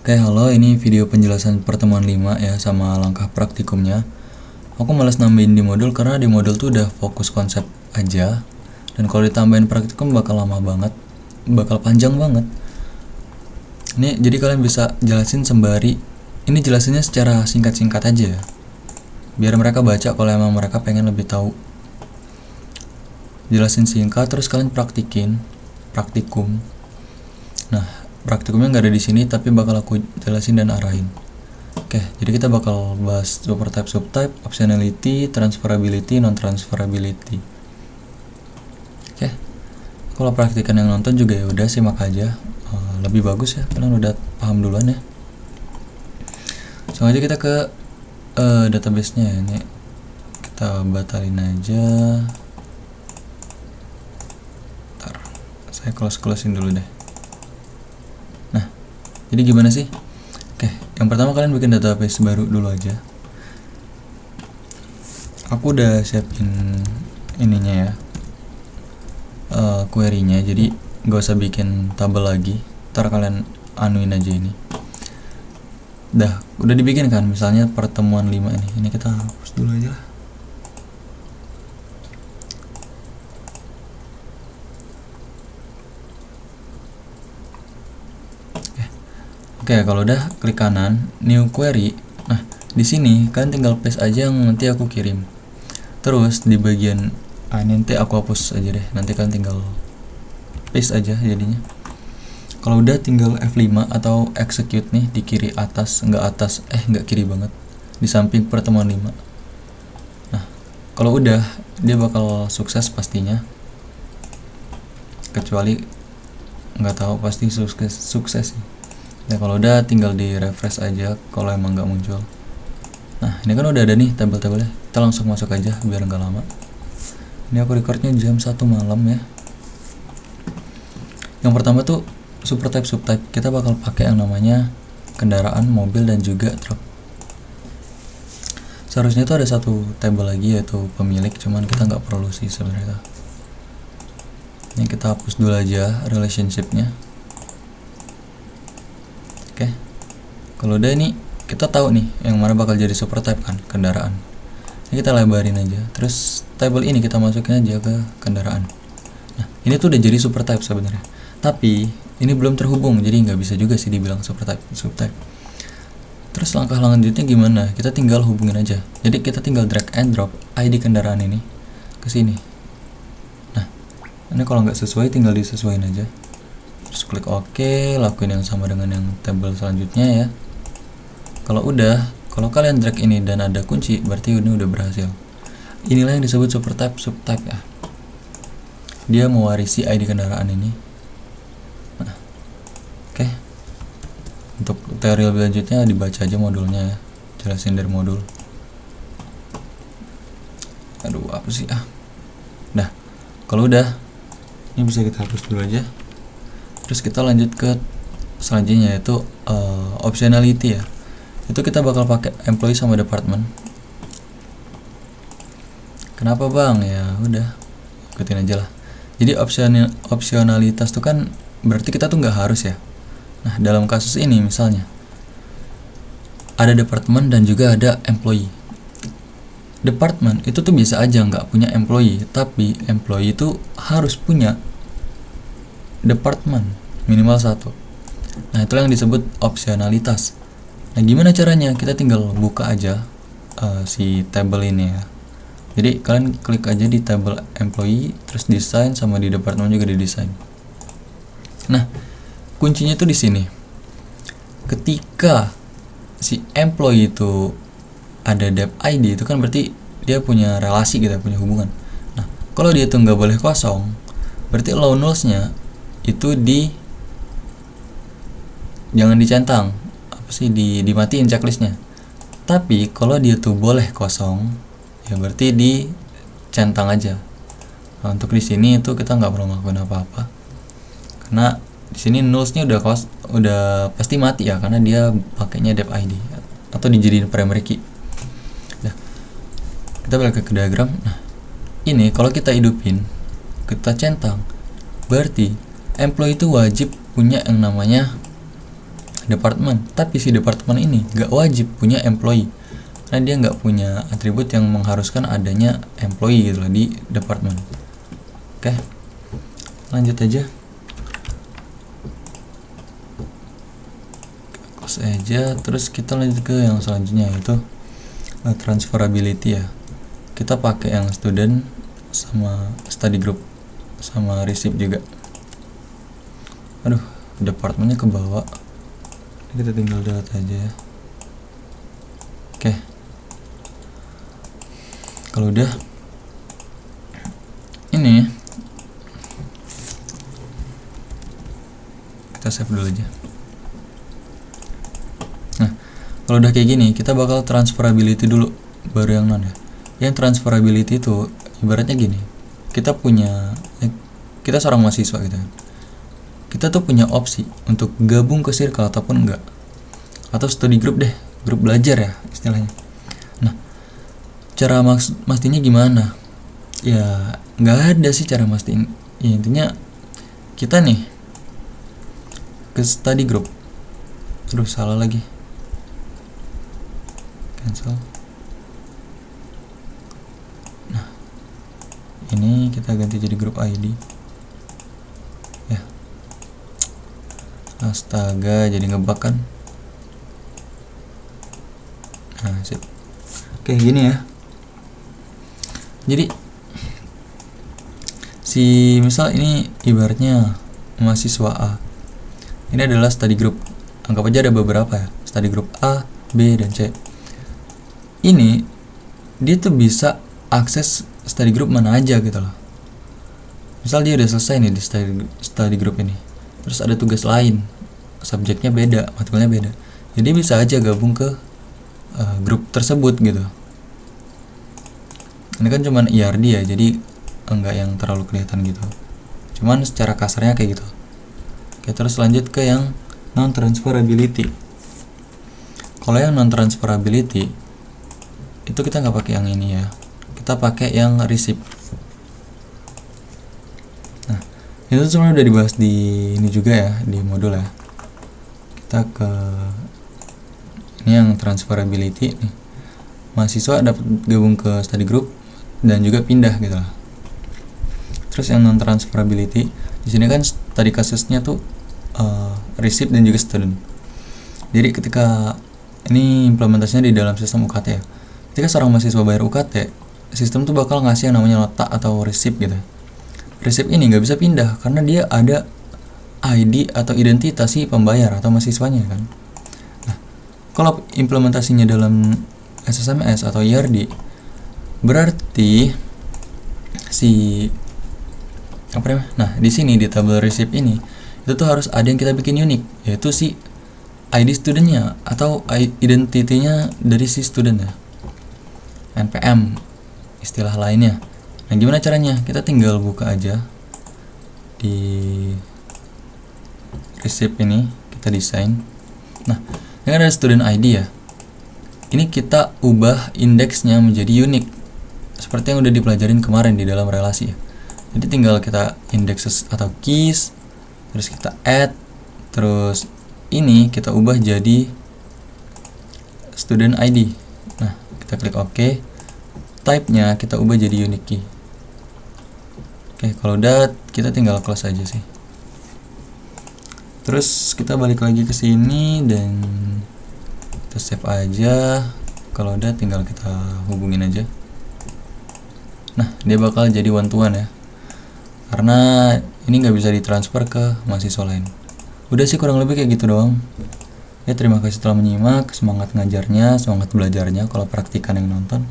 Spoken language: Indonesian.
Oke, halo, ini video penjelasan pertemuan 5 ya, sama langkah praktikumnya. Aku malas nambahin di modul karena di modul tuh udah fokus konsep aja. Dan kalau ditambahin praktikum bakal lama banget, bakal panjang banget. Ini jadi kalian bisa jelasin sembari, ini jelasinnya secara singkat-singkat aja ya. Biar mereka baca kalau emang mereka pengen lebih tahu. Jelasin singkat terus kalian praktikum. Nah, praktikumnya nggak ada di sini tapi bakal aku jelasin dan arahin. Oke, jadi kita bakal bahas supertype, subtype, optionality, transferability, non-transferability. Oke, kalau praktikan yang nonton juga ya udah simak aja, lebih bagus ya, kalian udah paham duluan ya. Langsung aja kita ke database-nya ya. Ini kita batalin aja. Ntar, saya close-closein dulu deh. Nah, jadi gimana sih? Oke, yang pertama kalian bikin database baru dulu aja. Aku udah siapin ininya ya, query-nya, jadi nggak usah bikin tabel lagi. Ntar kalian anuin aja ini. Udah dibikin kan, misalnya pertemuan 5 ini. Ini kita hapus dulu aja. Oke, kalau udah klik kanan, new query. Nah, di sini kalian tinggal paste aja yang nanti aku kirim. Terus di bagian ini nanti aku hapus aja deh. Nanti kalian tinggal paste aja jadinya. Kalau udah tinggal F5 atau execute nih di kiri atas, enggak kiri banget. Di samping pertemuan 5. Nah, kalau udah dia bakal sukses pastinya. Kecuali nggak tahu, pasti sukses sih. Ya kalau udah tinggal di refresh aja kalau emang nggak muncul. Nah, ini kan udah ada nih tabel-tabelnya. Kita langsung masuk aja biar nggak lama. Ini aku recordnya jam 1 malam ya. Yang pertama tuh supertype, subtype. Kita bakal pakai yang namanya kendaraan, mobil, dan juga truk. Seharusnya tuh ada satu tabel lagi yaitu pemilik, cuman kita nggak perlu sih sebenarnya. Ini kita hapus dulu aja relationship-nya. Oke, kalau udah ini kita tahu nih yang mana bakal jadi supertype kan, kendaraan. Ini kita lebarin aja. Terus tabel ini kita masukin aja ke kendaraan. Nah, ini tuh udah jadi supertype sebenarnya. Tapi ini belum terhubung, jadi nggak bisa juga sih dibilang supertype, subtype. Terus langkah lanjutnya gimana? Kita tinggal hubungin aja. Jadi kita tinggal drag and drop ID kendaraan ini ke sini. Nah, ini kalau nggak sesuai tinggal disesuaiin aja. Terus klik OK, lakuin yang sama dengan yang tabel selanjutnya ya. Kalau kalian drag ini dan ada kunci, berarti ini udah berhasil. Inilah yang disebut supertype, subtype ya. Dia mewarisi ID kendaraan ini. Nah, oke. Untuk teori lebih lanjutnya dibaca aja modulnya ya. Jelasin dari modul. Aduh, apa sih Nah, kalau udah ini bisa kita hapus dulu aja. Terus kita lanjut ke selanjutnya yaitu optionality ya. Itu kita bakal pakai employee sama department. Kenapa bang? Ya udah, ikutin aja lah. Jadi opsionalitas tuh kan berarti kita tuh nggak harus ya. Nah, dalam kasus ini misalnya ada department dan juga ada employee. Department itu tuh bisa aja nggak punya employee, tapi employee itu harus punya department minimal 1. Nah, itulah yang disebut opsionalitas. Nah, gimana caranya? Kita tinggal buka aja si tabel ini ya. Jadi kalian klik aja di tabel employee, terus desain, sama di department juga di desain. Nah, kuncinya tuh di sini. Ketika si employee itu ada dep ID, itu kan berarti dia punya relasi gitu, punya hubungan. Nah, kalau dia tuh nggak boleh kosong, berarti low nulls-nya itu jangan dicentang, dimatiin checklistnya. Tapi kalau dia tuh boleh kosong, ya berarti dicentang aja. Nah, untuk di sini itu kita nggak perlu ngelakuin apa-apa, karena di sini nulls-nya udah pasti mati ya, karena dia pakainya dep ID atau dijadiin primary key. Nah, kita balik ke diagram. Nah, ini kalau kita hidupin, kita centang, berarti employee itu wajib punya yang namanya departemen, tapi si departemen ini nggak wajib punya employee karena dia nggak punya atribut yang mengharuskan adanya employee gitu loh di departemen. Oke, lanjut aja, close aja. Terus kita lanjut ke yang selanjutnya, yaitu transferability ya. Kita pakai yang student sama study group sama receipt juga. Aduh, departemennya ke bawah, kita tinggal delete aja ya. Oke, kalau udah ini kita save dulu aja. Nah, kalau udah kayak gini, kita bakal transferability dulu, baru yang non ya. Yang transferability itu ibaratnya gini, kita seorang mahasiswa gitu kan, kita tuh punya opsi untuk gabung ke circle ataupun enggak, atau study group deh, grup belajar ya istilahnya. Nah, cara mastinya gimana? Ya nggak ada sih cara mastiin. Ya, intinya kita nih ke study group. Aduh, salah lagi, cancel. Nah, ini kita ganti jadi grup ID ya. Astaga, jadi ngebug kan. Nah, sip. Oke, gini ya. Jadi misal ini ibaratnya mahasiswa A. Ini adalah study group. Anggap aja ada beberapa ya, study group A, B, dan C. Ini dia tuh bisa akses study group mana aja gitu loh. Misal dia udah selesai nih di study group ini, terus ada tugas lain, subjeknya beda, matkulnya beda, jadi bisa aja gabung ke grup tersebut gitu. Ini kan cuman IRD ya, jadi enggak yang terlalu kelihatan gitu, cuman secara kasarnya kayak gitu. Oke, terus lanjut ke yang non transferability. Kalau yang non transferability itu kita nggak pakai yang ini ya, kita pakai yang receipt. Nah, itu sebenarnya udah dibahas di ini juga ya, di modul ya. Kita ke ini yang transferability nih, mahasiswa dapat gabung ke study group dan juga pindah gitu lah. Terus yang non transferability di sini kan tadi kasusnya tuh receipt dan juga student. Jadi ketika ini implementasinya di dalam sistem UKT ya, ketika seorang mahasiswa bayar UKT, sistem tuh bakal ngasih yang namanya nota atau receipt gitu. Receipt ini nggak bisa pindah karena dia ada ID atau identitas si pembayar atau mahasiswanya kan. Nah, kalau implementasinya dalam SSMS atau IRD, berarti nah di sini di tabel receipt ini itu tuh harus ada yang kita bikin unik, yaitu si ID studentnya atau identitinya dari si student ya, NPM istilah lainnya. Nah, gimana caranya? Kita tinggal buka aja di receipt ini, kita desain. Nah, ini kan ada student ID ya, ini kita ubah indeksnya menjadi unik seperti yang udah dipelajarin kemarin di dalam relasi ya. Jadi tinggal kita indexes atau keys, terus kita add, terus ini kita ubah jadi student ID. Nah, kita klik OK, type-nya kita ubah jadi unique key. Oke, kalau udah kita tinggal close aja sih. Terus kita balik lagi ke sini dan kita save aja. Kalau udah tinggal kita hubungin aja. Nah, dia bakal jadi one to one ya, karena ini nggak bisa ditransfer ke mahasiswa lain. Udah sih kurang lebih kayak gitu doang ya. Terima kasih telah menyimak, semangat ngajarnya, semangat belajarnya kalau praktikan yang nonton.